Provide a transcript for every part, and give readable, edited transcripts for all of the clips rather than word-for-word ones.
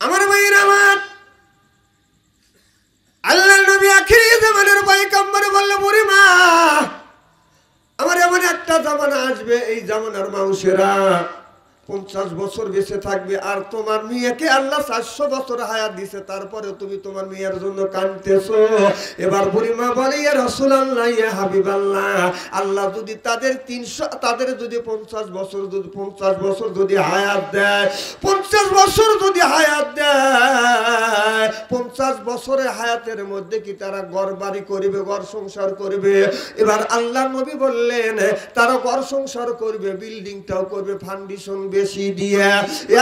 আমার ভাইরা আমার, আল্লাহর নবী আখিরি জামানার পয়গম্বর বলল, বুড়ি মা, আমার এমন একটা জামানা আসবে, এই জামানার মানুষেরা 50 বছর বেঁচে থাকবে, আর তোমার মেয়েকে আল্লাহ 400 বছর হায়াত দিছে, তারপরে তুমি তোমার মেয়ের জন্য কাঁদতেছো। এবার বুড়িমা বলে, ইয়া রাসূলুল্লাহ, ইয়া হাবিবাল্লাহ, আল্লাহ যদি তাদের যদি 50 বছর যদি হায়াত দেয়, 50 বছর যদি হায়াত দেয়, 50 বছরের হায়াতের মধ্যে কি তারা ঘর বাড়ি করবে, ঘর সংসার করবে? এবার আল্লাহ নবী বললেন, তারা ঘর সংসার করবে, বিল্ডিংটাও করবে, ফাউন্ডেশন বেশি দিয়ে,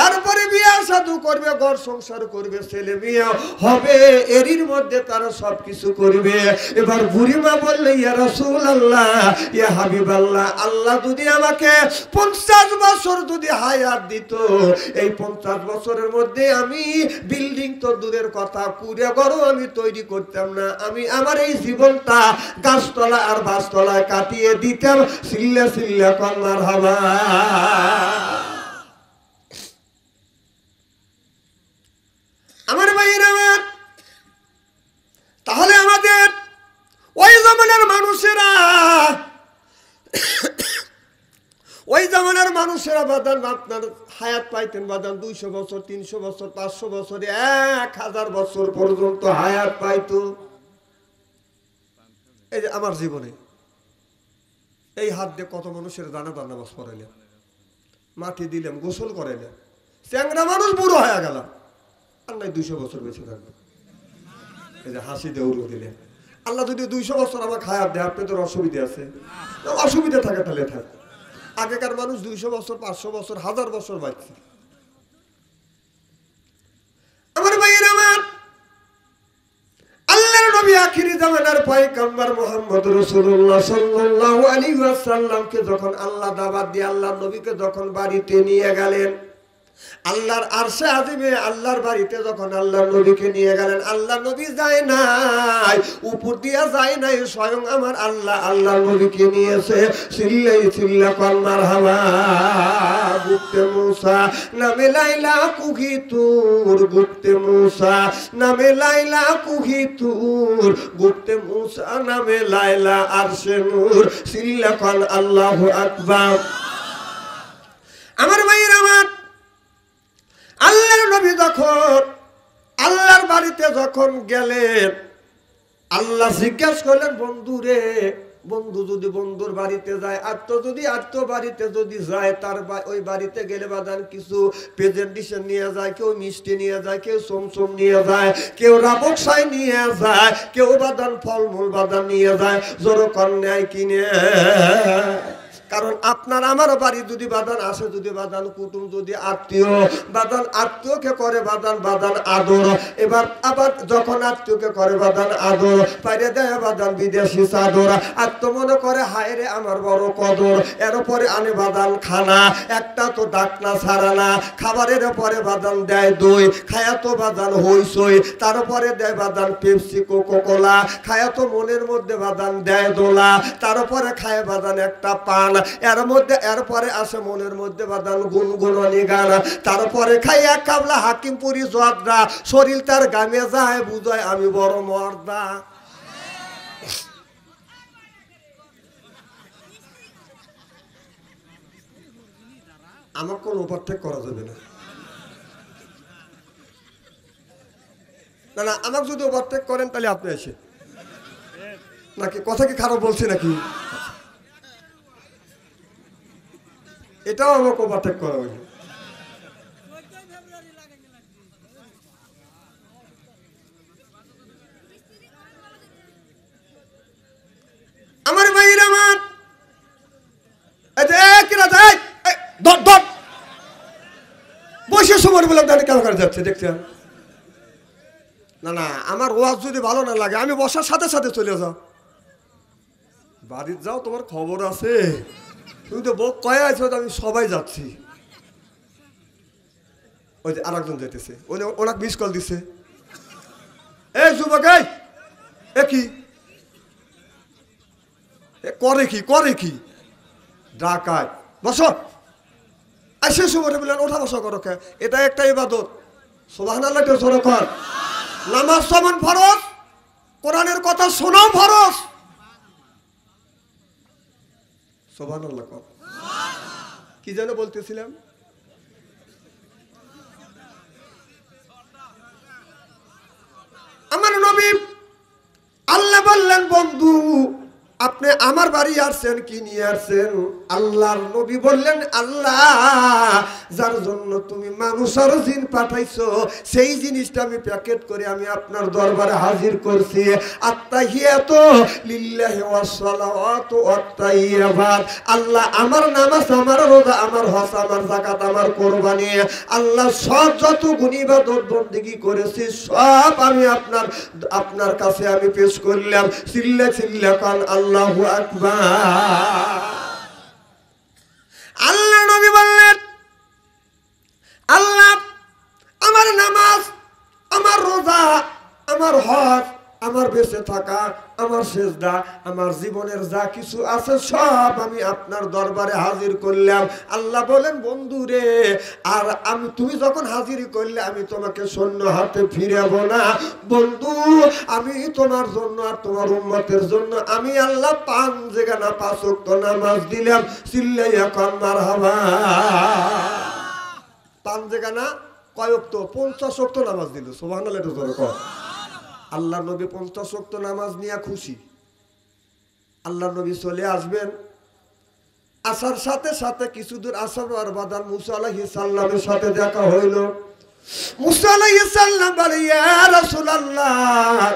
এরপরে বিয়ে শাদী করবে, ঘর সংসার করবে, ছেলে মেয়ে হবে, এরই মধ্যে তারা সবকিছু করবে। এবার বুড়িমা বললে, ইয়া রাসূলুল্লাহ, ইয়া হাবিবাল্লাহ, আল্লাহ যদি আমাকে 50 বছর যদি হায়াত দিত, এই 50 বছরের মধ্যে আমি বিল্ডিং তো দূরের কথা, কুড়ে ঘরও আমি তৈরি করতাম না, আমি আমার এই জীবনটা গাছতলা আর বাসতলায় কাটিয়ে দিতাম। সিল্লা সিল্লা কর মারহাবা। আমার ভাইয়েরা আমার, তাহলে আমাদের ওই জামানার মানুষেরা বাদান আপনার হায়াত পাইতেন বাদান 200 বছর, 300 বছর, 500 বছর, 1000 বছর পর্যন্ত হায়াত পাইতো। এই যে আমার জীবনে এই হাত দিয়ে কত মানুষের দানা নামাজ পড়াইলাম, মাটি দিলাম, গোসল করাইলাম, চ্যাংরা মানুষ বুড়ো হয়ে গেলাম, আর নাই 200 বছর বেঁচে থাকবে। এই যে হাসি দেউড়ো দিলেন, আল্লাহ যদি 200 বছর আমাকে হায়াত দেয়, আপনাদের অসুবিধা আছে? অসুবিধা থাকে, তাহলে থাক। আগেকার মানুষ 200 বছর, 500 বছর, 1000 বছর বাঁচছে। আমার ভাইয়ের আমার, আল্লাহর নবী আখিরি জামানার পয়গম্বর মুহাম্মদ রাসূলুল্লাহ সাল্লাল্লাহু আলাইহি ওয়াসাল্লামকে যখন আল্লাহ দাওয়াত দিয়ে আল্লাহর নবীকে যখন বাড়িতে নিয়ে গেলেন, আল্লাহর আরশে আজিমে আল্লাহর বাড়িতে যখন আল্লাহর নবীকে নিয়ে গেলেন, আল্লাহর নবী যায় নাই, উপর দিয়া যায় নাই, স্বয়ং আমার আল্লাহ আল্লাহর নবীকে নিয়েছে। সিল্লা কর মারহাবা। গুপ্তে মুসা নামে লাইলা কুহি তুর, গুপ্তে মুসা নামে লাইলা কুহি তুর, গুপ্তে মুসা নামে লাইলা আরশে নূর। সিল্লা কর আল্লাহু আকবার। আমার ভাইয়ের আমার, আল্লাহর নবী যখন আল্লাহর বাড়িতে যখন গেলেন, আল্লাহ জিজ্ঞাসা করলেন, বন্ধু রে, বন্ধু যদি বন্ধুর বাড়িতে যায়, যদি আত্ম বাড়িতে যদি যায়, তার ওই বাড়িতে গেলে বাদান কিছু প্রেজেন্টেশন নিয়ে যায়, কেউ মিষ্টি নিয়ে যায়, কেউ চমচম নিয়ে যায়, কেউ রাবকসাই নিয়ে যায়, কেউ বাদান ফলমূল বাদান নিয়ে যায়, জোরো কন্যায় কিনে। কারণ আপনার আমার বাড়ি যদি বাদান আসে, যদি বাদান কুটুম, যদি আত্মীয়, বাদান আত্মীয়কে করে বাদান আদর। এবার আবার যখন আত্মীয়কে করে বাদান আদর, পাইরে দেয় বাদান বিদেশি চাদর, আত্ম মনে করে হায় রে আমার বড় কদর, এর পরে আনে বাদান খানা, একটা তো ডাকনা ছাড়া না, খাবারের পরে বাদান দেয় দই, খায়া তো বাদান হইসই, তারপরে দেয় বাদান পেপসি, কোকো কোলা, খায়া তো মনের মধ্যে বাদান দেয় দোলা, তারপরে খায় বাদান একটা পান, এর মধ্যে এরপরে আসে মনের মধ্যে বাদান গুনগুননি গান, তারপরে খাই এক কাবলা হাকিমপুরি জর্দা, শরীর তার গামে যায়, বুঝায় আমি বড় মর্দা। আমার কোন ওভারটেক করা যাবে না, না আমাকে যদি ওভারটেক করেন তাহলে আপনি এসে, নাকি কথা কি খারাপ বলছে নাকি? এটাও আমাকে ওভারটেক করা হয়েছে। আমার ভাইয়ের আমার, বসে সময় বলে কেন করে যাচ্ছে দেখছেন? না আমার ওয়াজ যদি ভালো না লাগে, আমি বসার সাথে সাথে চলে যাও, বাড়িতে যাও, তোমার খবর আছে। তুমি তো বউ কয়ে আছো, আমি সবাই যাচ্ছি। ওই যে আর একজন যেতেছে, ওনাকে মিস কল দিচ্ছে, এই যুবক, এ কি করে কি ডাকায়, বসো। আর সে সময় বললেন ওঠা বসা করো, এটা একটা ইবাদত, সুবহানাল্লাহ তো জোরে কর। নামাজ যেমন ফরজ, কোরআনের কথা শোনাও ফরজ। সুবহানাল্লাহ কর। কি যেন বলতেছিলাম? আমার নবী আল্লাহ বললেন, বন্ধু আপনি আমার বাড়ি আসছেন কি নিয়ে আসছেন? আল্লাহর নবী বললেন, আল্লাহ যার জন্য তুমি মানুষ আর জিন পাঠাইছো সেই জিনিসটা আমি প্যাকেট করে আমি আপনার দরবারে হাজির করছি। আত্তাহিয়াতু লিল্লাহি ওয়াস সালাওয়াতু ওয়াত তাইয়্যিবাত। আল্লাহ আমার নামাজ, আমার রোজা, আমার হজ, আমার যাকাত, আমার কুরবানি, আল্লাহ সব যত গুণ ইবাদত বন্দেগী করেছি সব আমি আপনার কাছে আমি পেশ করলাম। চিল্লা চিল্লা কান আল্লাহু আকবার। আল্লাহ নবী বললেন, আল্লাহ আমার নামাজ, আমার রোজা, আমার হজ, আমার বেঁচে থাকা, আমার সেজদা, আমার জীবনের যা কিছু আছে সব আমি আপনার দরবারে হাজির করলাম। আল্লাহ বলেন, বন্ধু রে, আর তুমি যখন হাজিরি করলে আমি তোমাকে শূন্য হাতে ফিরাবো না বন্ধু। আমি তোমার জন্য আর তোমার উম্মতের জন্য আমি আল্লাহ 5 জায়গা 5 ওয়াক্ত নামাজ দিলাম। চিল্লাইয়া কান মারহাবা। 5 জায়গা না কয় ওয়াক্ত? 50 ওয়াক্ত নামাজ দিল। সুবহানাল্লাহ তো জোরে কর। আল্লাহ নবী 50 ওয়াক্ত নামাজ নিয়ে খুশি। আল্লাহ নবী চলে আসবেন, আসার সাথে সাথে কিছু দূর আসার পর বাদান মুসা আলাইহিস সালামের সাথে দেখা হইল। মুসা আলাইহিস সালাম বলে, ইয়া রাসূলুল্লাহ,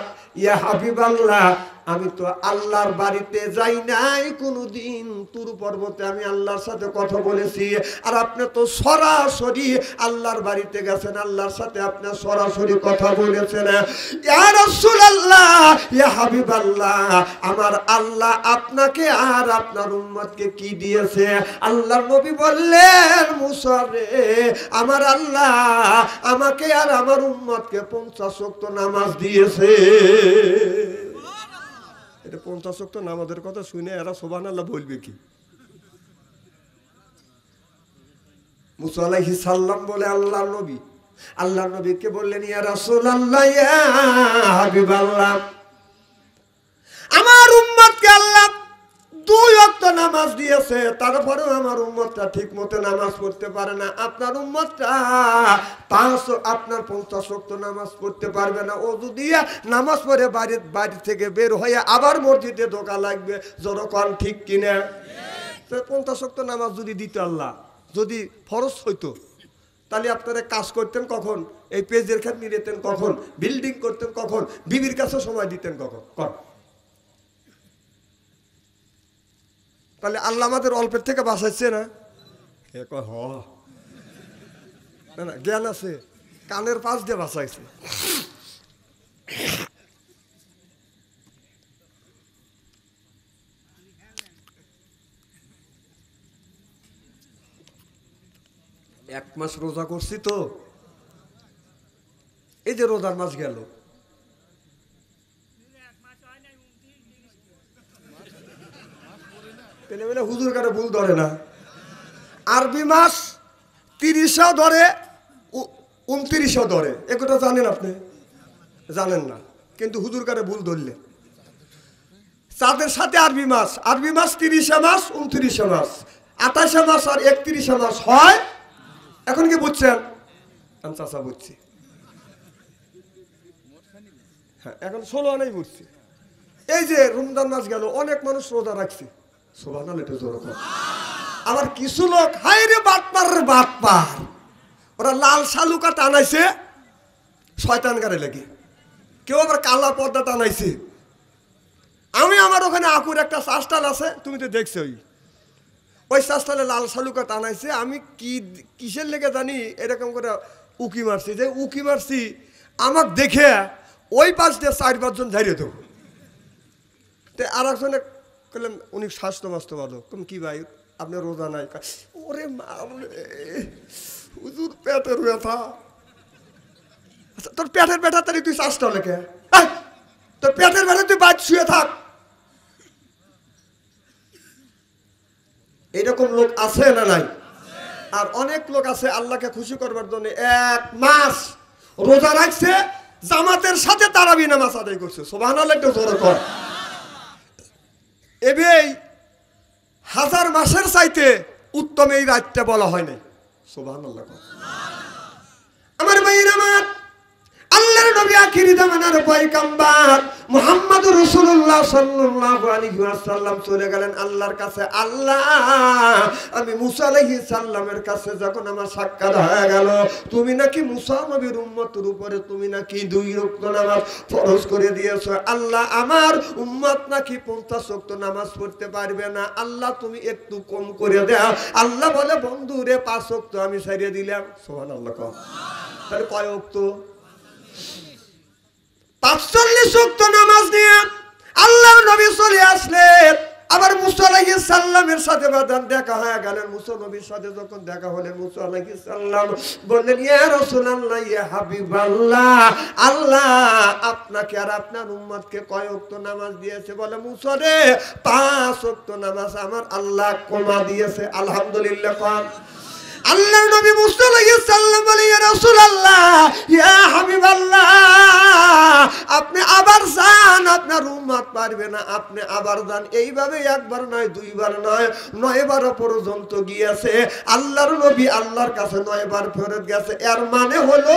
ইয়া হাবিবাল্লাহ, আমি তো আল্লাহর বাড়িতে যাই নাই কোনদিন। তুর পর্বতে আমি আল্লাহর সাথে কথা বলেছি, আর আপনি তো সরাসরি আল্লাহর বাড়িতে গেছেন, আল্লাহর সাথে আপনি সরাসরি কথা বলেছেন। ইয়া রাসূলুল্লাহ, ইয়া হাবিবাল্লাহ, আমার আল্লাহ আপনাকে আর আপনার উম্মতকে কি দিয়েছে? আল্লাহর নবী বললেন, মুসা রে, আমার আল্লাহ আমাকে আর আমার উম্মতকে 50 ওয়াক্ত নামাজ দিয়েছে। এটা 50 ওয়াক্ত নামাজের কথা শুনে এরা সুবহানাল্লাহ বলবে কি? মুসা আলাইহিস সালাম বলে, আল্লাহর নবীকে বললেন, ইয়া রাসূলুল্লাহ, ইয়া হাবিবাল্লাহ, আমার উম্মতকে আল্লাহ 2 ওয়াক্ত নামাজ দিয়েছে, তারপরেও আমার উম্মতটা ঠিক মতো নামাজ পড়তে পারে না। আপনার উম্মতটা আপনার 50 ওয়াক্ত নামাজ পড়তে পারবে না। ও যদি নামাজ পড়ে বাড়ি থেকে বের হয়ে আবার মসজিদে ঢোকা লাগবে। যখন ঠিক কিনা? 50 ওয়াক্ত নামাজ যদি দিত আল্লাহ, যদি ফরজ হইতো, তাহলে আপনারা কাজ করতেন কখন? এই পেজের খাত নিতেন কখন? বিল্ডিং করতেন কখন? বিবির কাছে সময় দিতেন কখন? তাহলে আল্লাহ আমাদের অল্পের থেকে বাঁচাইছে না? না, জ্ঞান আছে, কানের পাশ দিয়ে বাঁচাইছে। এক মাস রোজা করছি তো, এই যে রোজার মাস গেল, হুজুর কারে ভুল ধরে না। আরবি মাস 30ও ধরে, 29ও ধরে, একটা জানেন আপনি? জানেন না, কিন্তু হুজুর কারে ভুল ধরলে। চাঁদের সাথে আরবি মাস 30 মাস, 29 মাস, 28 মাস আর 31 মাস হয়। এখন কি বুঝছেন? আমি চাচা বুঝছি। হ্যাঁ, এখন 16 আনাই বুঝছি। এই যে রমজান মাস গেল, অনেক মানুষ রোজা রাখছে। সুবহানাল্লাহ, এটা জোরে কর। আবার কিছু লোক হাইরে বাটপার, ওরা লাল শালুকা টানাইছে শয়তান গারে লেগে, কেউ আবার কালা পর্দা টানাইছে। আমি আমার ওখানে আকুর একটা শাস্তাল আছে, তুমি তো দেখছো, ওই শাস্তালে লাল শালুকা টানাইছে। আমি কিসের লেগে জানি এরকম করে উকি মারছি, যে উকি মারছি আমার দেখে ওই পাশ দিয়ে 4-5 জন ঝাড়িয়ে দেবো। তো আর একজনে বললাম, উনি স্বাস্থ্য মাস্ত ভালো। কম কি ভাই, আপনার রোজা নাই? ওরে হুজুর পেটের ব্যথা। আচ্ছা, তোর পেটের ব্যথা তাহলে তুই শ্বাসটা লেখে, তোর পেটের ব্যথা তুই বাদ শুয়ে থাক। এরকম লোক আছে না নাই? আর অনেক লোক আছে আল্লাহকে খুশি করবার জন্য 1 মাস রোজা রাখছে, জামাতের সাথে তারাবি নামাজ আদায় করছে। সুবহানাল্লাহ, একটু জোরে কর। এই হাজার মাসের চাইতে উত্তম এই রাতটা বলা হয় নাই। সুবহানাল্লাহ। আমার ভাইয়ের আমার, আল্লাহর নবী আখিরি জামানার পয়গম্বর মুহাম্মদুর রাসূলুল্লাহ সাল্লাল্লাহু আলাইহি ওয়াসাল্লাম চলে গেলেন আল্লাহর কাছে। আল্লাহ, আমি মুসা আলাইহিস সালামের কাছে যখন আমার সাক্ষাৎ হয়ে গেল, তুমি নাকি মুসা নবীর উম্মতের উপরে তুমি নাকি 2 ওয়াক্ত নামাজ ফরজ করে দিয়েছো। আল্লাহ, আমার উম্মত নাকি 50 ওয়াক্ত নামাজ পড়তে পারবে না। আল্লাহ, তুমি একটু কম করে দাও। আল্লাহ বলে, বন্ধু রে, 5 ওয়াক্ত আমি ছাড়িয়ে দিলাম। সুবহানাল্লাহ। তাহলে কয় ওয়াক্ত? 45 ওয়াক্ত নামাজ নিয়ে আল্লাহর নবী চলে আসলেন। আবার মুসা আলাইহিস সালামের সাথে বাদান দেখা হয়ে গেলেন। মুসা নবীর সাথে যখন দেখা হলেন, মুসা আলাইহিস সালাম বললেন, ইয়া রাসূলুল্লাহ, ইয়া হাবিবাল্লাহ, আল্লাহ আপনাকে আর আপনার উম্মতকে কয় ওয়াক্ত নামাজ দিয়েছে? বলে, মুসা রে, 5 ওয়াক্ত নামাজ আমার আল্লাহ কমা দিয়েছে। আলহামদুলিল্লাহ। কম। আল্লাহর নবী মুসা আলাইহিস সালাম বলে, ইয়া রাসূলুল্লাহ, ইয়া হাবিবাল্লাহ, আপনি আবার যান, আপনার উম্মত পারবে না, আপনি আবার যান। এইভাবে একবার নয়, 2 বার নয়, 9 বার পর্যন্ত গিয়েছে। আল্লাহর নবী আল্লাহর কাছে 9 বার ফেরত গেছে। এর মানে হলো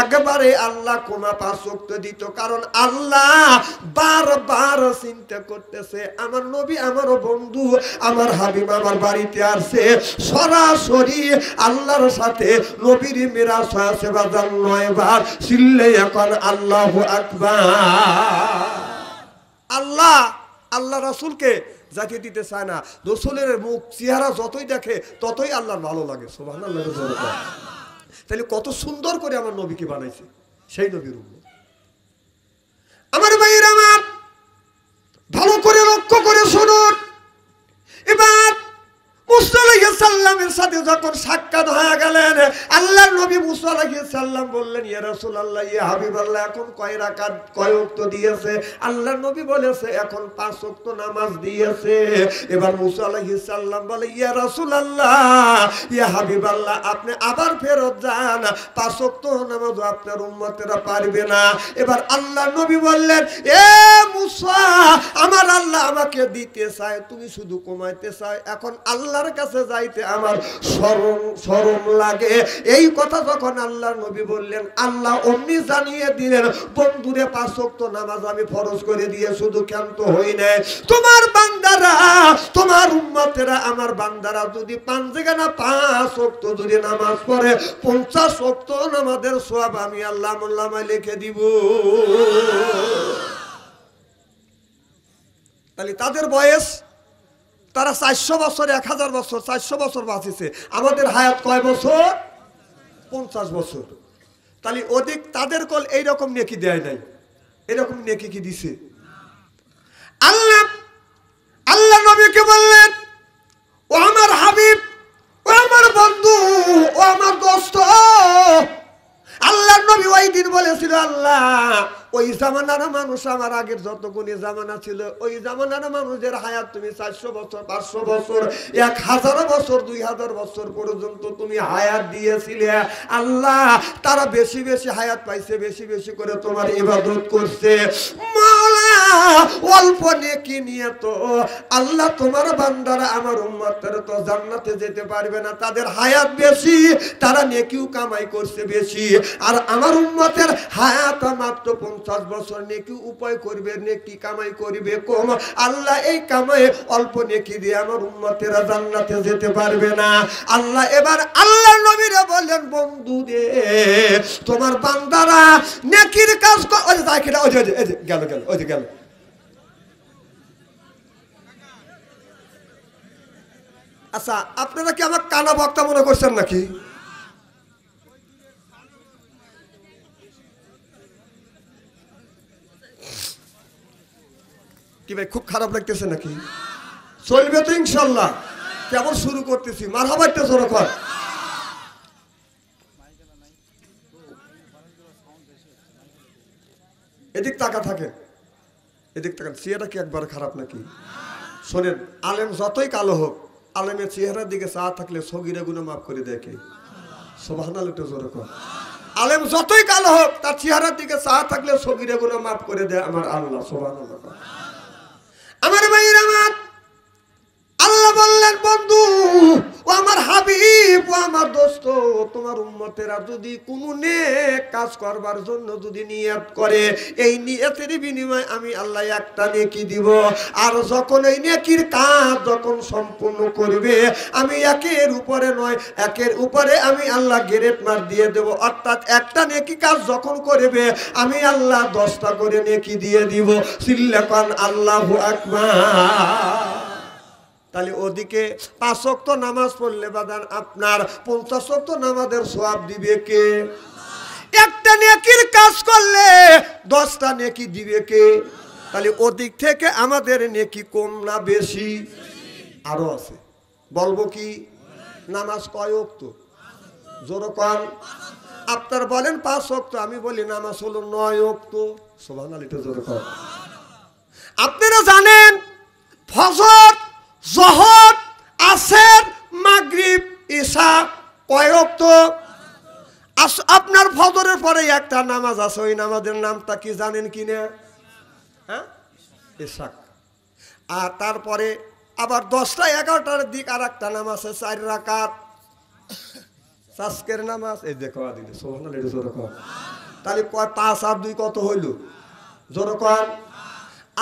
একবারে আল্লাহ কোমা 5 ওয়াক্ত দিত, কারণ আল্লাহ বারবার চিন্তা করতেছে, আমার নবী, আমার বন্ধু, আমার হাবিব আমার বাড়িতে আসছে, সরাসরি আল্লাহর সাথে নবীর মিরাজ হয়েছে বাজার 9 বার। চিল্লে এখন আল্লাহু আকবার। আল্লাহ আল্লাহ রাসূলকে জাকিয়ে দিতে চায় না। রাসূলের মুখ চেহারা যতই দেখে ততই আল্লাহর ভালো লাগে। সুবহানাল্লাহ। তাহলে কত সুন্দর করে আমার নবীকে বানাইছে, সেই নবীর উম্মত। আমার ভাইয়েরা আমার, ভালো করে লক্ষ্য করে শুনুন। এবার মুসা আলাইহিস সালামের সাথে যখন সাক্ষাৎ হয়ে গেলেন, আল্লাহর নবী মুসা আলাইহিস সালাম বললেন, ইয়া রাসূলুল্লাহ, ইয়া হাবিবাল্লাহ, এখন কয় রাকাত, কয় ওয়াক্ত দিয়েছে? আল্লাহর নবী বলেছে, এখন 5 ওয়াক্ত নামাজ দিয়েছে। এবার মুসা আলাইহিস সালাম বলে, ইয়া রাসূলুল্লাহ, ইয়া হাবিবাল্লাহ, আপনি আবার ফেরত যান, 5 ওয়াক্ত নামাজ আপনার উম্মতেরা পারবে না। এবার আল্লাহর নবী বললেন, এ মুসা, আমার আল্লাহ আমাকে দিতে চায়, তুমি শুধু কমাইতে চাও। এখন আল্লাহর কাছে যাইতে আমার শরম লাগে। এই কথা যখন আল্লাহর নবী বললেন, আল্লাহ অমনি জানিয়ে দিলেন, বন্ধুরে 5 ওয়াক্ত নামাজ আমি ফরজ করে দিয়ে শুধু ক্ষান্ত হই নাই, তোমার বান্দারা, তোমার উম্মতেরা, আমার বান্দারা যদি 5 জায়গায় না 5 ওয়াক্ত যদি নামাজ পড়ে, 50 ওয়াক্ত নামাজের সওয়াব আমি আল্লাহ মোল্লামায় লিখে দিব। তাহলে তাদের বয়স, তারা 400 বছর, 1000 বছর, 400 বছর বাঁচিছে। আমাদের হায়াত কয় বছর? 50 বছর। তাহলে অধিক তাদের কল এইরকম নেকি দেয় নাই, এরকম নেকি কি দিছে? আল্লাহ নবীকে বললেন, ও আমার হাবিব, ও আমার বন্ধু, ও আমার দোস্ত। আল্লাহর নবী ওই দিন বলেছিল, আল্লাহ ওই জামানার মানুষ, আমার আগের যতগুলি জামানা ছিল, ওই জামানার মানুষের হায়াত তুমি 400 বছর, 500 বছর, 1000 বছর, 2000 বছর পর্যন্ত তুমি হায়াত দিয়েছিলে। আল্লাহ, তারা বেশি বেশি হায়াত পাইছে, বেশি বেশি করে তোমার ইবাদত করছে। মাওলা, অল্প নেকি নিয়ে তো আল্লাহ তোমার বান্দারা, আমার উম্মতেরা তো জান্নাতে যেতে পারবে না। তাদের হায়াত বেশি, তারা নেকিও কামাই করছে বেশি, আর আমার উম্মতের হায়াত মাত্র 50 বছর, নেকি উপায় করবে, নেকি কামাই করবে কম। আল্লাহ এই কামাই অল্প নেকি দিয়ে আমার উম্মতেরা জান্নাতে যেতে পারবে না। আল্লাহ এবার আল্লাহর নবীরা বললেন, বন্ধু রে, তোমার বান্দারা নেকির কাজ করে। ওই যে গেল, ওই যে গেল। আচ্ছা, আপনারা কি আমার কানা বক্তা মনে করছেন নাকি? কি ভাই, খুব খারাপ লাগতেছে নাকি? চলবে তো ইনশাল্লাহ। কেমন শুরু করতেছি, মারহাবা একটা জোরে কর। এদিক তাকা থাকে, এদিক তাকান। চেহারা কি একবার খারাপ নাকি? শোনেন, আলেম যতই কালো হোক, আলেমের চেহারার দিকে চা থাকলে সগীরা গুনাহ মাফ করে দেখে। সুবহানাল্লাহ, একটু জোরে কর। আলেম যতই কালো হোক তার চেহারার দিকে চা থাকলে সগীরা গুনাহ মাফ করে দেয় আমার আল্লাহ সুবহানাল্লাহ। আমার ভাইরা আমার, আল্লাহ বললেন বন্ধু ও আমার হাবিব ও আমার দোস্ত, তোমার উম্মতেরা যদি কোনো নেক কাজ করবার জন্য যদি নিয়ত করে, এই নিয়তের বিনিময়ে আমি আল্লাহ একটা নেকি দিব। আর যখন এই নেকির কাজ যখন সম্পূর্ণ করবে, আমি একের উপরে নয় একের উপরে আমি আল্লাহ গ্রেড মার দিয়ে দেব। অর্থাৎ একটা নেকি কাজ যখন করবে, আমি আল্লাহ 10টা করে নেকি দিয়ে দিব। সিল্লাকান আল্লাহু আকবার। তাহলে ওদিকে 5 ওয়াক্ত নামাজ পড়লে বাদান আপনার 50 ওয়াক্ত নামাজের সওয়াব দিবে কে? একটা নেকির কাজ করলে 10টা নেকি দিবে কে? তাহলে ওদিক থেকে আমাদের নেকি কম না বেশি? আরো আছে, বলবো কি? নামাজ কয় ওয়াক্ত? জোরে কোন। আপনার বলেন 5 ওয়াক্ত, আমি বলি নামাজ হলো 9 ওয়াক্ত। সুবহানাল্লাহ, এটা জোরে কোন। আপনারা জানেন ফজর, যোহর, আসর, মাগরিব, ইশা কয় ওয়াক্ত? আপনার ফজরের পরে একটা নামাজ আছে, ওই নামাজের নামটা কি জানেন কি না? হ্যাঁ, ইশা। আর তারপরে আবার 10টা 11টার দিক আর একটা নামাজ আছে 4 রাকাত সাজকের নামাজ। এই দেখো আদিলে সুবহানাল্লাহ, এটা জোরে কোন। তাহলে কয় 5 আর 2 কত হইল? জোরে কোন।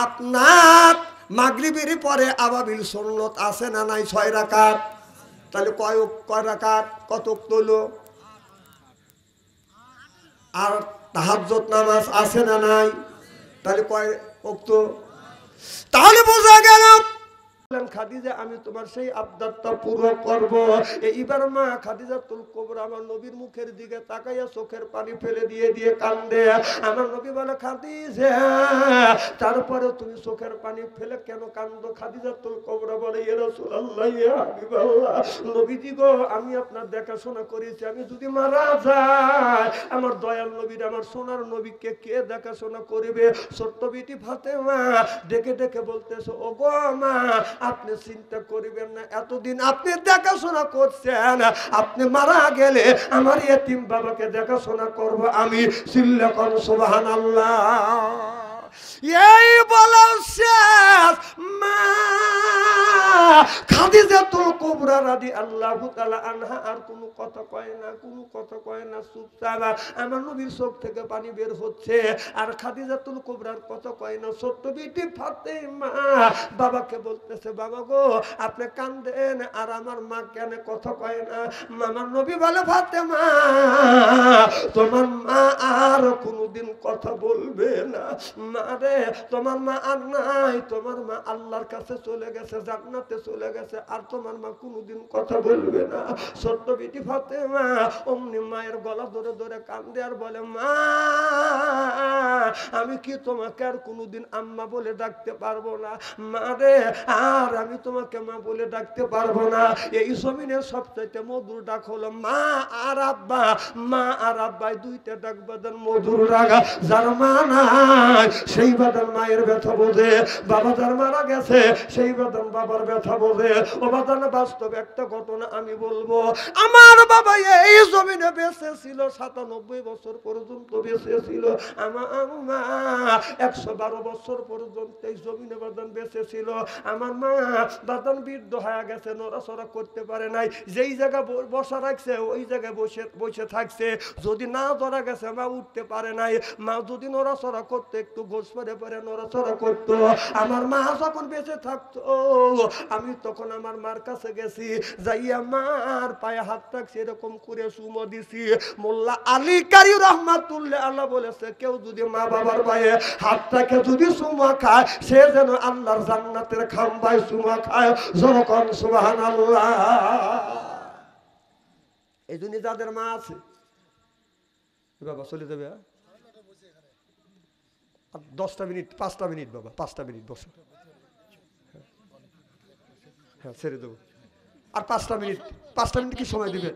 আপনার মাগরিবের পরে আবাবিল সুন্নত আছে না নাই? 6 রাকাত। তাহলে কয় রাকাত? কত হলো? আর তাহাজ্জুদ নামাজ আছে না নাই? তাহলে কয় ওয়াক্ত? তাহলে বোঝা গেল খাদিজা আমি তোমার সেই আবদারটা পুরো করব। এইবার মা খাদিজাতুল কুবরা আমার নবীর মুখের দিকে তাকাইয়া চোখের পানি ফেলে দিয়ে দিয়ে কান্দে। আমার নবী বলে খাদিজা তারপরে তুমি চোখের পানি ফেলে কেন কান্দো? খাদিজাতুল কুবরা বলে ইয়া রাসূলুল্লাহ ইয়া হাবিবাল্লাহ, নবীজি গো আমি আপনার দেখাশোনা করেছি, আমি যদি মারা যাই আমার দয়াল নবীর আমার সোনার নবীকে কে দেখাশোনা করবে? ছোট্ট বিটি ফাতেমা ডেকে ডেকে বলতেছে ও গো মা আপনি চিন্তা করিবেন না, এতদিন আপনি দেখাশোনা করছেন, আপনি মারা গেলে আমার এতিম বাবাকে দেখাশোনা করব আমি। সিল্লাকান সুবহানাল্লাহ। এই বলা শেষ, মা খাদিজাতুল কুবরা রাদিয়াল্লাহু তাআলা আনহা আর কোনো কথা কয় না, কোনো কথা কয় না, চুপচাপ। আমার নবীর চোখ থেকে পানি বের হচ্ছে আর খাদিজাতুল কুবরার কথা কয় না। ছোট্ট বিটি ফাতেমা বাবাকে বলতেছে বাবা গো আপনি কান্দেন আর আমার মা কেন কথা কয় না? আমার নবী বলে ফাতেমা তোমার মা আর কোনোদিন কথা বলবে না। মা রে তোমার মা আর নাই, তোমার মা আল্লাহর কাছে চলে গেছে, জান্নাতে চলে গেছে, আর তোমার মা কোনোদিন কথা বলবে না। ছোট্ট বিটি ফাতেমা অমনি মায়ের গলা ধরে ধরে কান্দে আর বলে মা আমি কি তোমাকে আর কোনোদিন আম্মা বলে ডাকতে পারবো না? মা রে আর আমি তোমাকে মা বলে ডাকতে পারবো না। এই জমিনের সবচাইতে মধুর ডাক হলো মা আর আব্বা। মা আর আব্বাই দুইটা ডাক বাদান মধুর ডাক। যার মা নাই সেই বাদান মায়ের ব্যথা বোঝে, বাবা যার মারা গেছে সেই বাদান বাবার ব্যথা বোঝে। ও বাদান বাস্তব একটা ঘটনা আমি বলবো, আমার বাবা এই জমিনে বেঁচে ছিল 97 বছর পর্যন্ত বেঁচে ছিল। আমার মা 112 বছর পর্যন্ত এই জমিনে বাদান বেঁচে ছিল। আমার মা বাদান বৃদ্ধ হয়ে গেছে, নড়াচড়া করতে পারে নাই, যেই জায়গা বসা রাখছে ওই জায়গায় বসে বসে থাকছে। যদি না ধরা গেছে মা উঠতে পারে নাই, মা যদি নড়াচড়া করতে একটু গোস পরে পরে নড়াচড়া করতো। আমার মা যখন বেঁচে থাকতো আমি তখন আমার মার কাছে গেছি, যাইয়া মার পায়ে হাত রাখছি, এরকম করে চুমো দিছি। মোল্লা আলী কারি রহমাতুল্লাহ আল্লাহ বলেছে কেউ যদি মা বাবার পায়ে হাতটাকে যদি চুমা খায় সে যেন আল্লাহর জান্নাতের খাম্বায় চুমা খায়। যখন সুবহানাল্লাহ। এই জন্য যাদের মা আছে বাবা চলে যাবে 10টা মিনিট 5টা মিনিট বাবা 5টা মিনিট বসে, হ্যাঁ ছেড়ে দেবো আর 5টা মিনিট 5টা মিনিট কি সময় দিবে?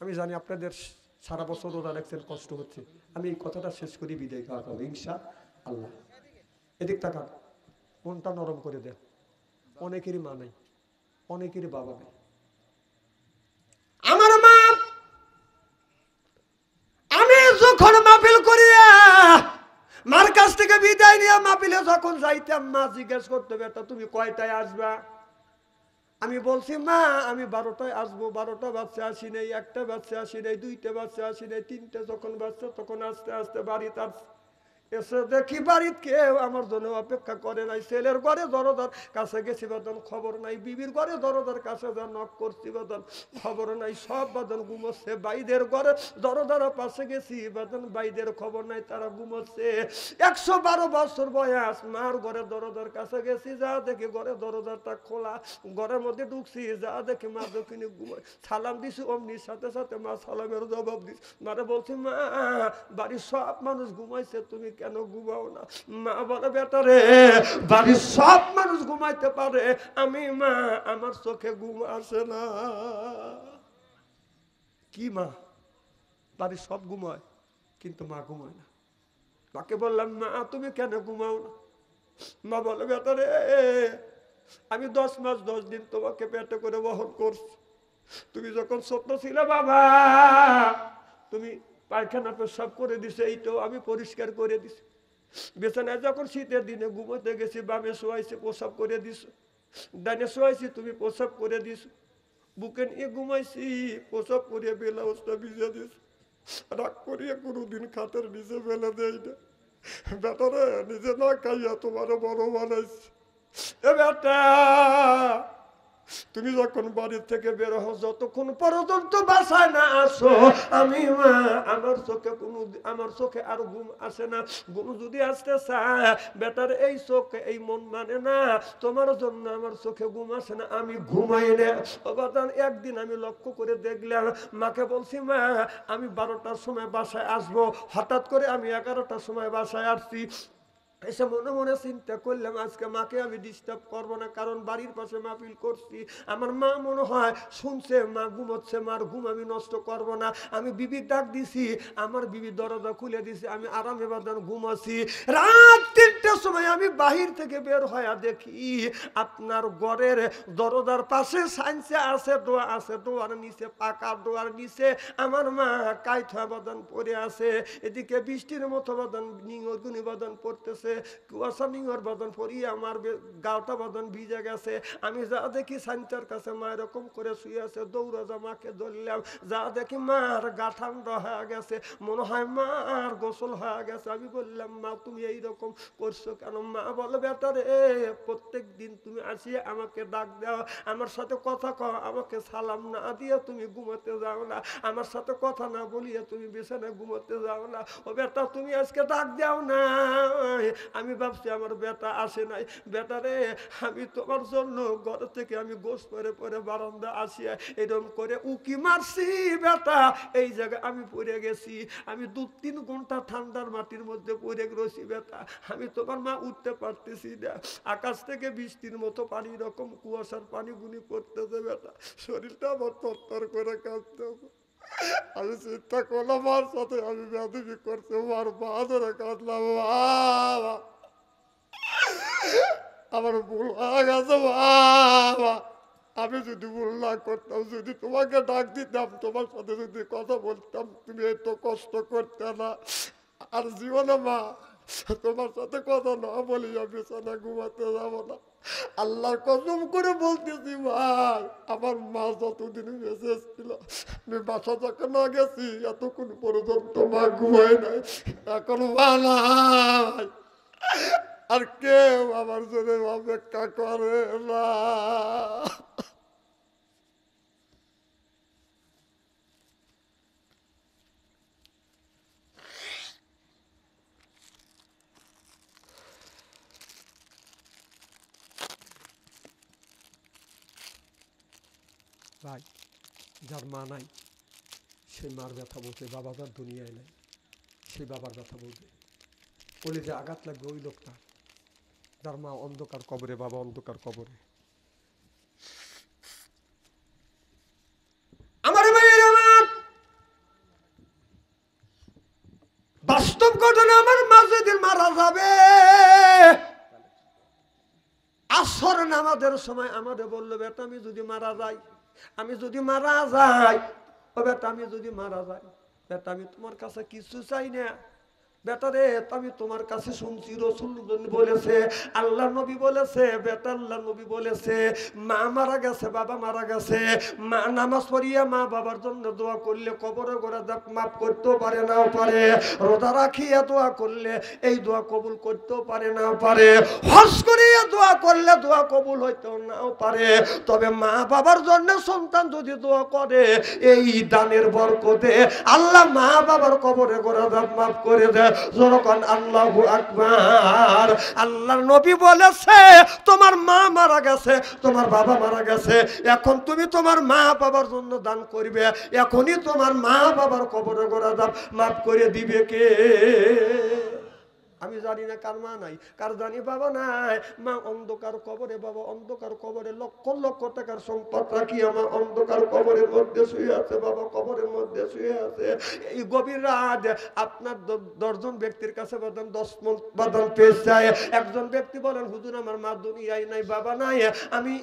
আমি জানি আপনাদের সারা বছর ওরা রাখছেন, কষ্ট হচ্ছে, আমি এই কথাটা শেষ করি বিদায় খাওয়া হবে ইনশাআল্লাহ। এদিক তাকান, মনটা নরম করে দেন। অনেকেরই মা নাই, অনেকেরই বাবা নাই। আমার মা যখন মাহফিল করিয়া মার কাছ থেকে বিদায় নিয়ে মাহফিলে যখন যাইতাম, মা জিজ্ঞেস করতে, বেটা তুমি কয়টায় আসবা? আমি বলছি, মা আমি 12টায় আসবো। 12টা বাচ্চা আসি নাই, 1টা বাচ্চা আসি নাই, 2টা বাচ্চা আসি নাই, 3টে যখন বাচ্চা তখন আস্তে আস্তে বাড়িতে আসছি। এসে দেখি বাড়ির কেউ আমার জন্য অপেক্ষা করে নাই। ছেলের ঘরে দরজার কাছে গেছি, বাদন খবর নাই। বিবির ঘরে দরজার কাছে যা নক করছি, বাদন খবর নাই। সব বাদন ঘুমোচ্ছে। বাইদের ঘরে দরজার পাশে গেছি, বাদন বাইদের খবর নাই, তারা ঘুমোচ্ছে। 112 বছর বয়স, মার ঘরে দরজার কাছে গেছি, যা দেখি ঘরে দরজাটা খোলা। ঘরের মধ্যে ঢুকছি, যা দেখি মা দক্ষিণে ঘুমায়। সালাম দিছি, অমনির সাথে সাথে মা সালামের জবাব দিছি। মারে বলছি, মা বাড়ির সব মানুষ ঘুমাইছে, তুমি কেন ঘুমাও না? মা বলে, বেটা রে বাড়ির সব মানুষ ঘুমাইতে পারে, আমি মা আমার চোখে ঘুম আসে না। কি মা? বাড়ির সব ঘুমায় কিন্তু মা ঘুমায় না। মাকে বললাম, মা তুমি কেন ঘুমাও না? মা বলে, বেটা রে আমি 10 মাস 10 দিন তোমাকে পেটে করে বহন করছি। তুমি যখন ছোট ছিলে বাবা, তুমি পায়খানা পেশাব করে দিছে, এইটাও আমি পরিষ্কার করে দিছি। বিছানায় যখন শীতের দিনে ঘুমোতে গেছি, বামে শোয়াইছে, প্রসাব করে দিছ। ডানে শোয়াইছি, তুমি প্রসাব করে দিছ। বুকে নিয়ে ঘুমাইছি, প্রসাব করিয়ে ব্লাউজটা ভিজে দিছ। রাগ করিয়ে কোনোদিন খাতের নিচে ফেলে দেয় না। বেটারে নিজে না খাইয়া তোমারও বড় বানাইছি। এ বেটা তুমি যখন বাড়ির থেকে বের হও, যতক্ষণ পর্যন্ত বাসায় না আসো, আমি মা আমার চোখে আর ঘুম আসে না। ঘুম যদি আসতে চায়, বেটার এই চোখে এই মন মানে না, তোমার জন্য আমার চোখে ঘুম আসে না, আমি ঘুমাই না। অবদান একদিন আমি লক্ষ্য করে দেখলাম, মাকে বলছি, মা আমি 12টার সময় বাসায় আসবো। হঠাৎ করে আমি 11টার সময় বাসায় আসছি। এসে মনে মনে চিন্তা করলাম, আজকে মাকে আমি ডিস্টার্ব করবো না, কারণ বাড়ির পাশে মাহফিল করছি। আমার মা মনে হয় শুনছে মা ঘুমোচ্ছে, মার ঘুম আমি নষ্ট করবো না। আমি বিবির ডাক দিছি, আমার বিবি দরজা খুলে দিছি, আমি আরামে বাদান ঘুমাচ্ছি। রাত 3টার সময় আমি বাহির থেকে বের হয়ে দেখি আপনার ঘরের দরজার পাশে সাইন্সে আছে দোয়া, আছে দোয়ার নিচে, পাকা দোয়ার নিচে আমার মা কায়থা বাদান পরে আছে। এদিকে বৃষ্টির মতো বাদান নিগুনি বাদান পড়তেছে, কুয়াশা নিঙর বাদন পরিয়ে আমার গাওটা বাদন ভিজে গেছে। আমি যা দেখি সাইন্সের কাছে মা এরকম করে শুয়ে আছে, দৌড়া যা মাকে ধরলাম, যা দেখি মার গা ঠান্ডা হয়ে গেছে, মনে হয় মার গোসল হয়ে গেছে। আমি বললাম, মা তুমি এইরকম করছো কেন? মা বলে, বেটা রে প্রত্যেক দিন তুমি আসিয়ে আমাকে ডাক দাও, আমার সাথে কথা কও, আমাকে সালাম না দিয়ে তুমি ঘুমাতে যাও না, আমার সাথে কথা না বলিয়ে তুমি বিছানায় ঘুমাতে যাও না। ও বেটা তুমি আজকে ডাক দাও না। আমি ভাবছি আমার বেটা আসে নাই। বেটা রে আমি তোমার জন্য ঘর থেকে আমি গোস পরে পরে বারান্দা আসিয়া এরকম করে উকি মারছি, বেটা এই জায়গায় আমি পড়ে গেছি। আমি 2-3 ঘন্টা ঠান্ডার মাটির মধ্যে পড়ে গেছি বেটা। আমি তোমার মা উঠতে পারতেছি না। আকাশ থেকে বৃষ্টির মতো পানি, রকম কুয়াশার পানি গুনি পড়তেছে বেটা। শরীরটা আমার তরতর করে কাঁপতেছে। আমি চিন্তা করলাম মার সাথে আমি বেয়াদবি করছি, মার বাহাদুরে কাঁদলাম, বাবা আমার ভুল হয়ে গেছে বাবা। আমি যদি ভুল না করতাম, যদি তোমাকে ডাক দিতাম, তোমার সাথে যদি কথা বলতাম, তুমি এত কষ্ট করতে না। আর জীবনে মা তোমার সাথে কথা না বলি বিছানা ঘুমাতে যাবো না। আল্লাহর কসম করে বলতেছি ভাই, আমার মা যতদিন বেঁচে ছিল, আমি বাসা যখন না গেছি এতক্ষণ পর্যন্ত মা ঘুমায় নাই। এখন মা নাই, আর কেউ আমার জন্য অপেক্ষা করে না। ভাই যার মা নাই সেই মার ব্যথা বলতে, বাবা যার দুনিয়ায় নাই সেই বাবার ব্যথা বলতে, বলে যে আঘাত লাগবে ওই লোকটা যার মা অন্ধকার কবরে, বাবা অন্ধকার কবরে। আমার ভাইয়ের আমার বাস্তব ঘটনা, আমার মা যেদিন মারা যাবে, আসর নামাজের সময় আমাদের বললো, বেটা আমি যদি মারা যাই, আমি যদি মারা যাই, ও বেটা আমি যদি মারা যাই, বেটা আমি তোমার কাছে কিছু চাই না, বেটা রে আমি তোমার কাছে শুনছি রাসূল বলেছে, আল্লাহ নবী বলেছে, বেটা আল্লাহ নবী বলেছে মা মারা গেছে, বাবা মারা গেছে, মা নামাজ পড়িয়া মা বাবার জন্য দোয়া করলে কবরে গোরা মাফ করতেও পারে নাও পারে, রোজা রাখিয়া দোয়া করলে এই দোয়া কবুল করতেও পারে নাও পারে, হজ করিয়া দোয়া করলে দোয়া কবুল হইতেও নাও পারে, তবে মা বাবার জন্য সন্তান যদি দোয়া করে এই দানের বরকতে আল্লাহ মা বাবার কবরে গোরা মাফ করে দেয়। যখন আল্লাহু আকবার। আল্লাহর নবী বলেছে তোমার মা মারা গেছে, তোমার বাবা মারা গেছে, এখন তুমি তোমার মা বাবার জন্য দান করবে, এখনই তোমার মা বাবার কবরে গোরা মাফ করে দিবে কে? আমি জানি না কার মা নাই, কার জানি বাবা নাই, মা অন্ধকার কবরে, বাবা অন্ধকার কবরে, লক্ষ লক্ষ টাকার সম্পদ রাখিয়া মা অন্ধকার কবরের মধ্যে শুয়ে আছে, বাবা কবরের মধ্যে শুয়ে আছে। এই গভীর রাত আপনার 10 জন ব্যক্তির কাছে বাদান 10 মণ বাদান পেশ যায়। একজন ব্যক্তি বলেন হুজুর আমার মা দুনিয়ায় নাই, বাবা নাই, আমি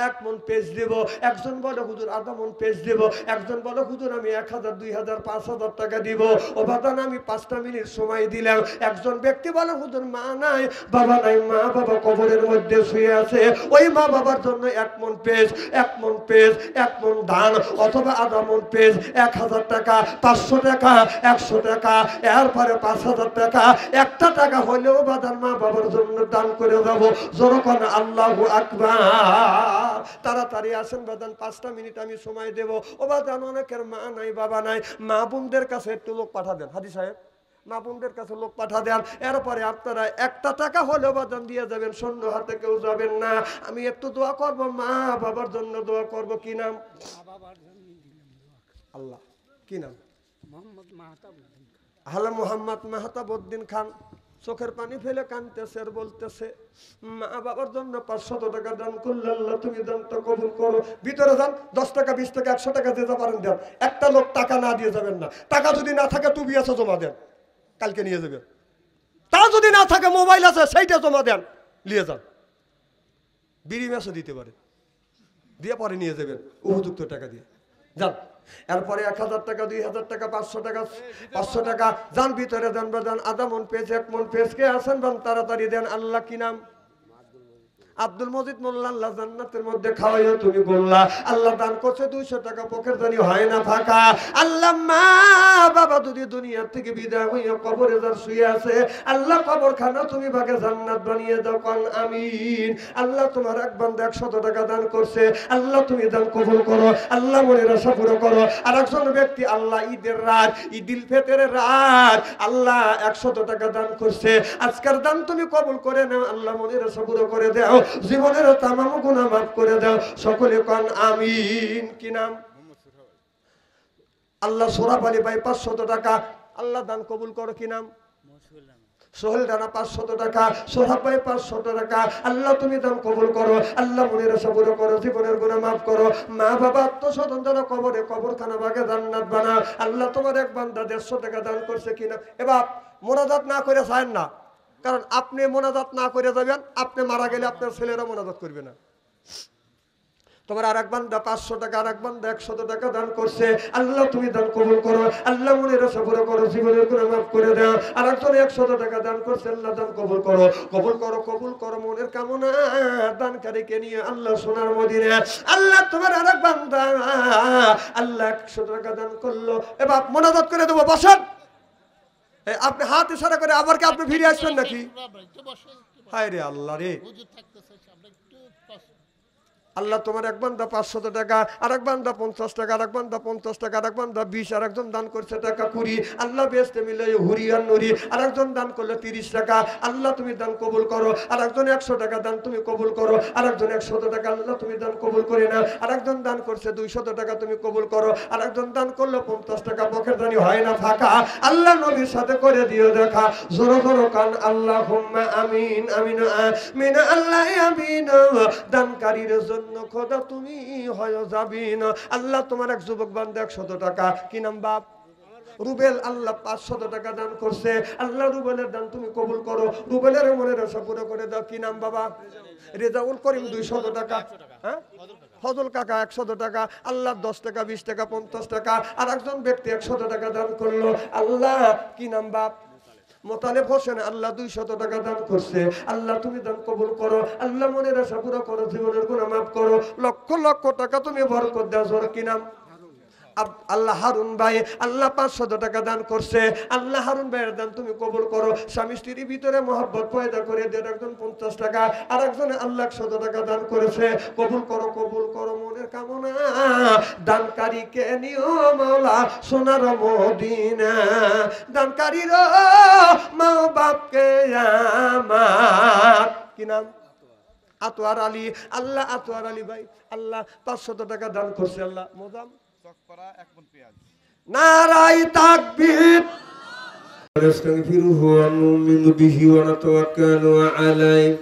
1 মণ পেশ দেব। একজন বলে হুজুর আধা মণ পেশ দেব। একজন বলে হুজুর আমি 1000, 2000, 5000 টাকা দিব। ও বাদান আমি 5টা মিনিট সময় দিলাম। একজন ব্যক্তি বলে হুজুর মা নাই, বাবা নাই, মা বাবা কবরের মধ্যে শুয়ে আছে, ওই মা বাবার জন্য 1 মণ পেশ, 1 মণ পেশ, 1 মণ দান, অথবা আধা মণ পেশ, 1000 টাকা, 500 টাকা, 100 টাকা, এরপরে 5000 টাকা, 1টা টাকা হলেও বাদান মা বাবার জন্য দান করে যাব। যখন আল্লাহু আকবার। তাড়াতাড়ি আসেন বাদান, 5টা মিনিট আমি সময় দেব। ও বাদান অনেকের মা নাই, বাবা নাই, মা বোনদের কাছে একটু লোক পাঠা দেন, হাজি সাহেব মা বোনদের কাছে লোক পাঠা দেন, এরপরে আপনারা 1টা টাকা হলেও বাদান দিয়ে যাবেন, শূন্য হাতে কেউ যাবেন না। আমি একটু দোয়া করব, মা বাবার জন্য দোয়া করব। কি নাম? আল্লাহ কি নাম? হালা মোহাম্মদ মাহতাবউদ্দিন খান। চোখের পানি ফেলে কাঁদতেছে আর বলতেছে মা বাবার জন্য 500 টাকা দান করলে আল্লাহ তুমি দানটা কবুল করো। ভিতরে যান, 10 টাকা, 20 টাকা, 100 টাকা দিতে পারেন দেন। একটা লোক টাকা না দিয়ে যাবেন না। টাকা যদি না থাকে টুপি আছে জমা দেন, কালকে নিয়ে যাবেন। তা যদি না থাকে মোবাইল আছে সেইটা জমা দেন, নিয়ে যান। বিড়ি মেসও দিতে পারে, দিয়ে পরে নিয়ে যাবেন উপযুক্ত টাকা দিয়ে যান। এরপরে 1000 টাকা, 2000 টাকা, 500 টাকা, 500 টাকা যান, ভিতরে দেন বা যান। আধা মণ পেজ, 1 মণ পেজ কে আছেন বান তাড়াতাড়ি দেন। আল্লাহ কি নাম? আব্দুল মজিদ মোল্লা। আল্লাহ জান্নাতের মধ্যে খাওয়াইও তুমি বললা। আল্লাহ দান করছে 200 টাকা, পকেট জানি হয় না ফাঁকা। আল্লাহ মা বাবা যদি দুনিয়া থেকে বিদায় হইয়া কবরে যার শুয়ে আছে, আল্লাহ কবরখানা তুমি ভাগে জান্নাত বানিয়ে দাও, কোন আমিন। আল্লাহ তোমার এক বান্দা 100 টাকা দান করছে, আল্লাহ তুমি দান কবুল করো, আল্লাহ মনের আশা পুরো করো। আর একজন ব্যক্তি আল্লাহ ঈদের রাত, ঈদুল ফিতরের রাত আল্লাহ 100 টাকা দান করছে, আজকের দান তুমি কবুল করে নাও, আল্লাহ মনের আশা পুরো করে দাও, জীবনের তামাম গুনাহ মাফ করে দাও। সকলে কোন আমিন। কি নাম? আল্লাহ সোরাব আলী ভাই 500 টাকা আল্লাহ দান কবুল করো। কি নাম? সোহেল রানা 500 টাকা, সোহাব ভাই 500 টাকা আল্লাহ তুমি দান কবুল করো, আল্লাহ মনের আশা পুরো করো, জীবনের গুনাহ মাফ করো। মা বাবা আত্মস্বজন কবরে কবরখানা ভাগে জান্নাত বানা। আল্লাহ তোমার এক বান্দা 150 টাকা দান করছে। কি নাম? এবার মোনাজাত না করে চান না, কারণ আপনি মোনাজাত না করে যাবেন, আপনি মারা গেলে আপনার ছেলেরা মোনাজাত করবে না। তোমার আর এক বান্দা 500 টাকা, আর এক বান্দা 100 টাকা দান করছে, আল্লাহ তুমি দান কবুল করো, আল্লাহ মনের আশা পুরো করো, জীবনের গুনাহ মাফ করে দাও। আর একজন 100 টাকা দান করছে, আল্লাহ দান কবুল করো, কবুল করো, কবুল করো। মনের কামনা দানকারীকে নিয়ে আল্লাহ সোনার মদিনা। আল্লাহ তোমার আর এক বান্দা আল্লাহ 100 টাকা দান করলো, এবার মোনাজাত করে দেবো, বসেন। আপনি হাত ইশারা করে আবার কি আপনি ফিরে আসবেন নাকি? হায় রে আল্লাহ রে। আল্লাহ তোমার এক বান্দা 500 টাকা, আর এক বান্দা 50 টাকা, আর এক বান্দা 50 টাকা, আর এক বান্দা 20, আর একজন দান করছে টাকা 20, আল্লাহ বেহেশতে মিলে হুরি আর নুরি। আর একজন দান করলে 30 টাকা, আল্লাহ তুমি দান কবুল করো। আর একজন 100 টাকা দান তুমি কবুল করো, আর একজন 100 টাকা আল্লাহ তুমি দান কবুল করে না। আর একজন দান করছে 200 টাকা তুমি কবুল করো, আর একজন দান করলো 50 টাকা, পকেট জানি হয় না ফাঁকা, আল্লাহ নবীর সাথে করে দিও দেখা। জোরে জোরে কান আল্লাহুম্মা আমিন, আমিন, আমিন, আল্লাহ আমিন। দানকারীর জন্য খোদা তুমি হয় যাবিন। আল্লাহ তোমার এক যুবক বান্দা 100 টাকা। কি নাম বাপ? রুবেল। আল্লাহ 500 টাকা দান করছে, আল্লাহ রুবেলের দান তুমি কবুল করো, রুবেলের মনের আশা পুরো করে দাও। কি নাম বাবা? রেজাউল করিম 200 টাকা। হ্যাঁ ফজল কাকা 100 টাকা, আল্লাহ 10 টাকা 20 টাকা 50 টাকা, আর একজন ব্যক্তি 100 টাকা দান করলো। আল্লাহ কি নাম বাপ? মোতালেব হোসেন, আল্লাহ 200 টাকা দান করছে। আল্লাহ তুমি দান কবুল করো, আল্লাহ মনের আশা পুরো করো, জীবনের গুনাহ মাফ করো, লক্ষ লক্ষ টাকা তুমি বরকত দাও। জোর কি নাম? আল্লাহ হারুন ভাই, আল্লাহ 500 টাকা দান করছে। আল্লাহ হারুন ভাইয়ের দান তুমি কবুল করো, স্বামী স্ত্রীর ভিতরে মহব্বত পয়দা করে দেন। একজন 50 টাকা, আর একজনে আল্লাহ 100 টাকা দান করেছে। কবুল করো, কবুল করো মনের কামনা, দানকারীকে নিও মাওলা সোনার মদিনা। দানকারীর মা বাপকে আমার কি নাম? আতোয়ার আলী, আল্লাহ আতোয়ার আলী ভাই, আল্লাহ 500 টাকা দান করছে। আল্লাহ মোজাম নারায়ে তাকবীর। نستغفره ونؤمن به ونتوكل عليه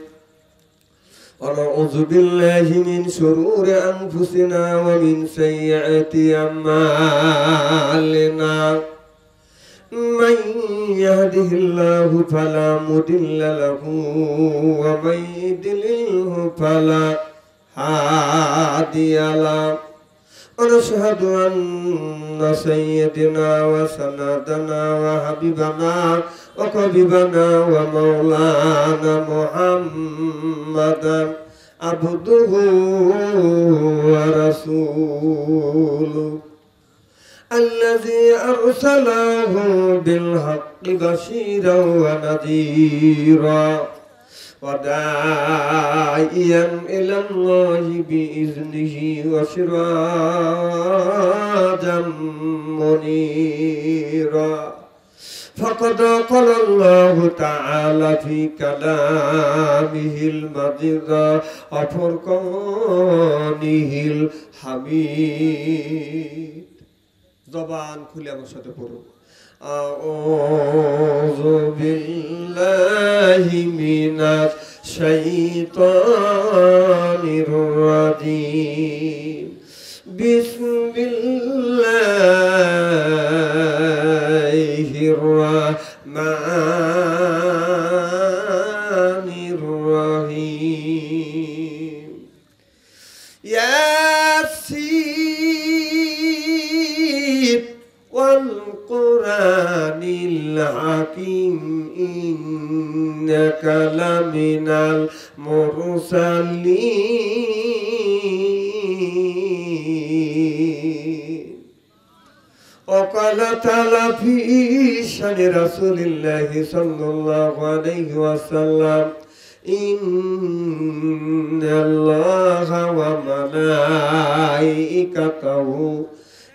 ونعوذ بالله من شرور أنفسنا ومن سيئات أعمالنا من يهده الله فلا مضل له ومن يضلله فلا هادي له ونشهد أن سيدنا وسندنا وحبيبنا وقريبنا ومولانا محمدا عبده ورسوله الذي أرسله بالحق بشيرا ونذيرا وداعيا إلى الله بإذنه وسراجا منيرا فقد قال الله تعالى في كلامه المجيد وفرقانه الحميد জবান খুলে আমার সাথে পড়ুন। أعوذ بالله من الشيطان الرجيم بسم الله الرحمن الرحيم ياسين والقرآن الحكيم إنك لمن المرسلين وقال تعالى في شأن رسول الله صلى الله عليه وسلم إن الله وملائكته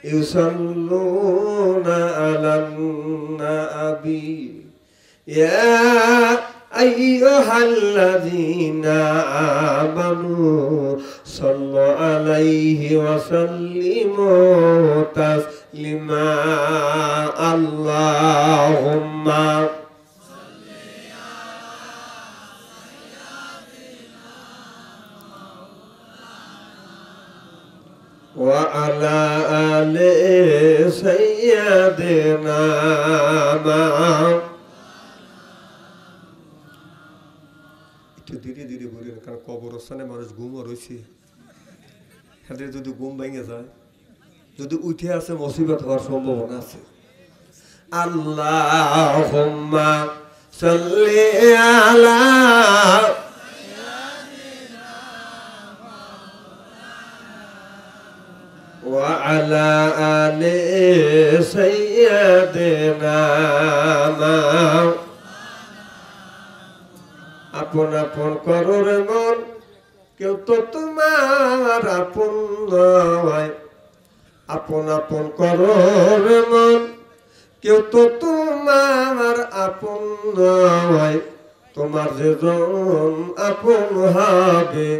يصلون على النبي يا أيها الذين آمنوا صلوا عليه وسلموا تسليما اللهم وعلى آل سيدنا একটু ধীরে ধীরে বলেন, কারণ কবরস্থানে মানুষ ঘুমও রয়েছে, এদের যদি ঘুম ভেঙে যায়, যদি উঠে আসে মুসিবত হওয়ার সম্ভাবনা আছে। আল্লাহুম্মা সাল্লি আলা وعلى آل سيدنا আপন আপন করোর মন, কেউ তো তোমার আপন নয়। আপন আপন করোর মন, কেউ তো তোমার আপন নয়। তোমার যেজন আপন হবে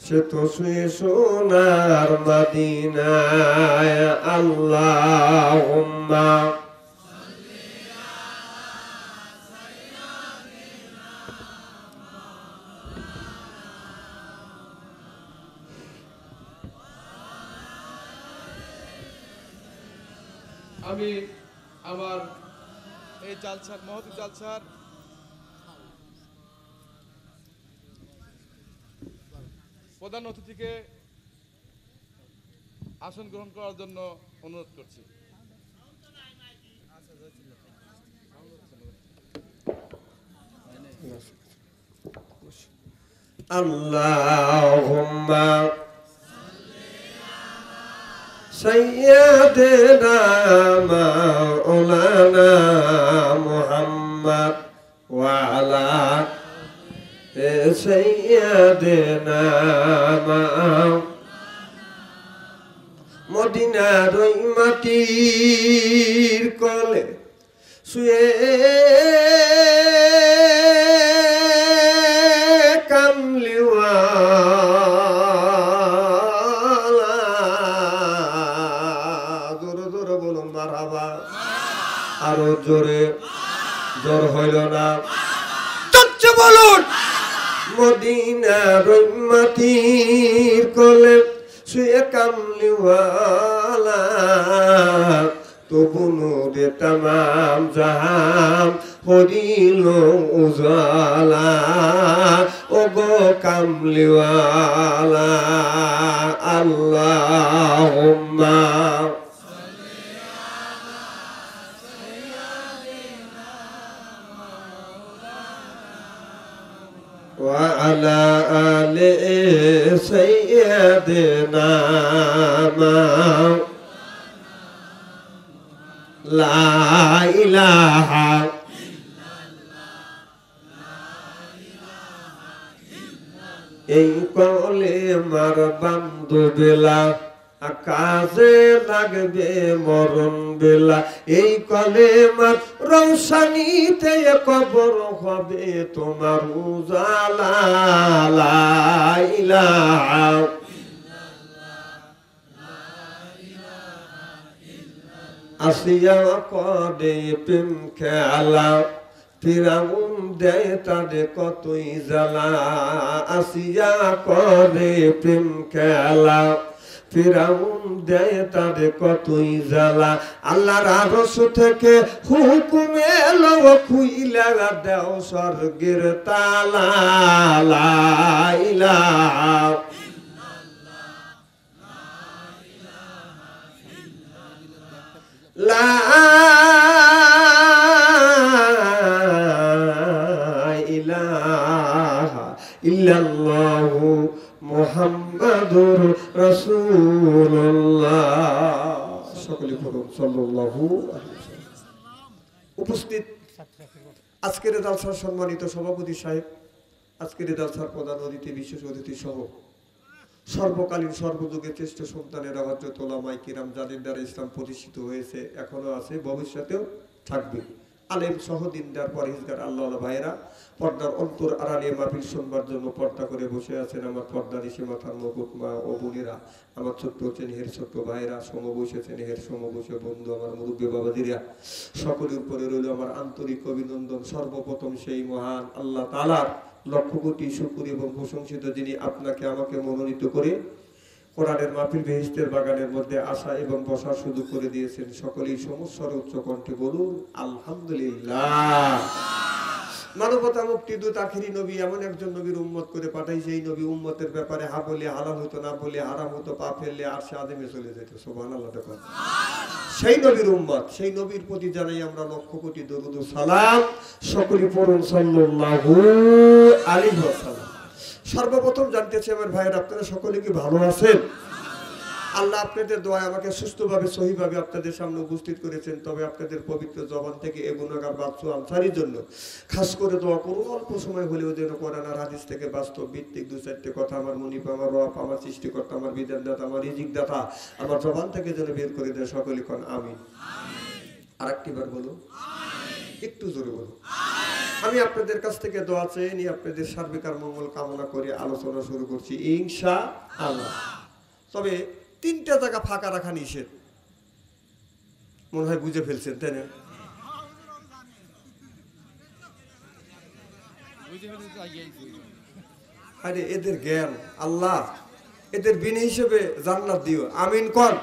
সে তো শুয়ে সোনার মদিনায়। আল্লাহুম্মা আমি আমার এই জালসার মহৎ জালসার প্রধান অতিথিকে আসন গ্রহণ করার জন্য অনুরোধ করছি। আল্লাহুম্মা সাইয়্যিদিনা মাওলানা মুহাম্মদ ওয়া আলা সাইয়্যিদিনা মদিনার ওই মাটির কোলে শুয়ে কামলিওয়ালা জোরে জোরে বলুন মারহাবা, আরো জোরে, জোর হইল না, চচ্ছে বলুন। মদিনার ওই মাটির কোলে শুয়ে কামলিওয়ালা তবু নূরে তামাম জাহান হরিল উজালা ও গো কামলিওয়ালা আল্লাহুম্মা ওয়া আলা আলি সাইয়্যিদিনা লা ইলাহা এই কলে মার বান্ধবেলা আকাশে লাগবে মরণ বেলা, এই কলে মার রৌশনীতে কবর হবে তোমার উজালা। লা ইলাহা আসিয়া কদে প্রেম খেলা ফিরাউন দেয় তাদের কতই জ্বালা, আসিয়া করে প্রেম খেলা ফিরাউন দেয় তাদের কতই জ্বালা। আল্লাহর আরশ থেকে হুকুম এলো খুইলা দেও স্বর্গের তালা। লা ইলাহা লা ইলাহা ইল্লাল্লাহু মুহাম্মাদুর রাসূলুল্লাহ। সকলে পড়ুন সাল্লাল্লাহু আলাইহি ওয়াসাল্লাম। উপস্থিত আজকের জালসার সম্মানিত সভাপতি সাহেব, আজকের জালসার প্রধান অতিথি, বিশেষ অতিথি সহ সর্বকালীন সর্বযুগের শ্রেষ্ঠ সন্তানেরা হযরত উলামায়ে কিরাম যাদের দ্বারা ইসলাম প্রতিষ্ঠিত হয়েছে, এখনো আছে, ভবিষ্যতেও থাকবে, আলেম সহ দিনদার পরহেজগার আল্লাহওয়ালা ভাইয়েরা, পর্দার অন্তর আড়ালে মাহফিল শুনবার জন্য পর্দা করে বসে আছেন আমার পর্দা নিশি মাথার মুকুট মা ও বোনেরা, আমার ছোট্ট চেনেহের ছোট্ট ভাইয়েরা, সমবয়সী চেনেহের সমবয়সী বন্ধু, আমার মুরব্বী বাবাজিরা, সকলের উপরে রইল আমার আন্তরিক অভিনন্দন। সর্বপ্রথম সেই মহান আল্লাহ তাআলার লক্ষ কোটি শুকর এবং প্রশংসিত, যিনি আপনাকে আমাকে মনোনীত করে কোরআনের মাহফিল বেহেশতের বাগানের মধ্যে আসা এবং বসার সুযোগ করে দিয়েছেন। সকলেই সমস্যার উচ্চ কণ্ঠে বলুন আলহামদুলিল্লাহ। মানবতা মুক্তি দূত আখিরি নবী এমন একজন নবীর উম্মত করে পাঠাই, সেই নবী উম্মতের ব্যাপারে হা বলে হালাল হতো, না বলে হারাম হতো, পা ফেললে আরশে আযমে চলে যেত। সুবহানাল্লাহ। দেখুন সেই নবীর উম্মত, সেই নবীর প্রতি জানাই আমরা লক্ষ কোটি দরুদ ও সালাম। সকলে পড়ুন সাল্লাল্লাহু আলাইহি ওয়াসাল্লাম। সর্বপ্রথম জানতে চাই আমার ভাইয়েরা, আপনারা সকলে কি ভালো আছেন? আল্লাহ আপনাদের দোয়ায় আমাকে সুস্থভাবে সহিভাবে আপনাদের সামনে উপস্থিত করেছেন। তবে আপনাদের পবিত্র জবান থেকে এ গুনাহগার বাদশা আনসারীর জন্য খাস করে দোয়া করুন, অল্প সময় হলেও যেন কোরআন আর হাদিস থেকে বাস্তব ভিত্তিক দু চারটে কথা আমার মনিব, আমার রব, আমার সৃষ্টিকর্তা, আমার বিধানদাতা, আমার রিজিকদাতা আমার জবান থেকে যেন বের করে দেয়। সকলে কোন আমিন। আরেকটি বার বলুন, একটু জোরে বলুন। আমি আপনাদের কাছ থেকে দোয়া চেয়ে নিয়ে আপনাদের সার্বিক আর মঙ্গল কামনা করে আলোচনা শুরু করছি ইনশাআল্লাহ। তবে তিনটা জায়গা ফাঁকা রাখা নিষেধ, মনে হয় বুঝে ফেলছেন, তাই না? আরে এদের জ্ঞান আল্লাহ এদের বিনে হিসেবে জান্নাত দিও, আমিন কর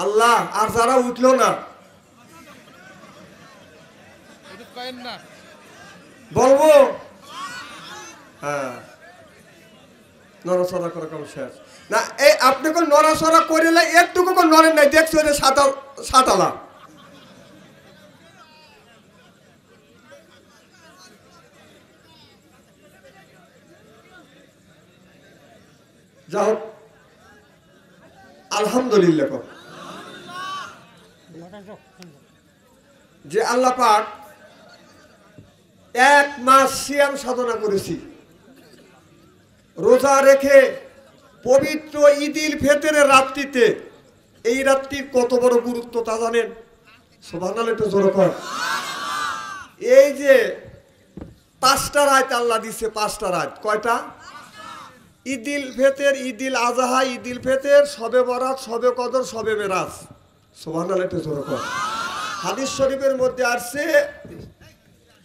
আল্লাহ। আর যারা উঠলো না বলবো, হ্যাঁ নড়াচড়া করা কাম শেষ। না এই আপনি কোন নড়াচড়া করিলে একটুকু কোন নড়েন নাই, দেখছি ওই যে সাতালা যা হোক আলহামদুলিল্লাহ কর যে আল্লাহ পাক 1 মাস সিয়াম সাধনা করেছি, রোজা রেখে পবিত্র ঈদুল ফিতরের রাত্রিতে, এই রাত্রির কত বড় গুরুত্ব তা জানেন? সুবহানাল্লাহ, একটু জোরে কর। এই যে 5টা রাত আল্লাহ দিছে, 5টা রাত। কয়টা? ঈদুল ফিতর, ঈদুল আজহা, ঈদুল ফিতর, শবে বরাত, শবে কদর, শবে মেরাজ। সুবহানাল্লাহ, একটু জোরে কর। হাদিস শরীফের মধ্যে আসছে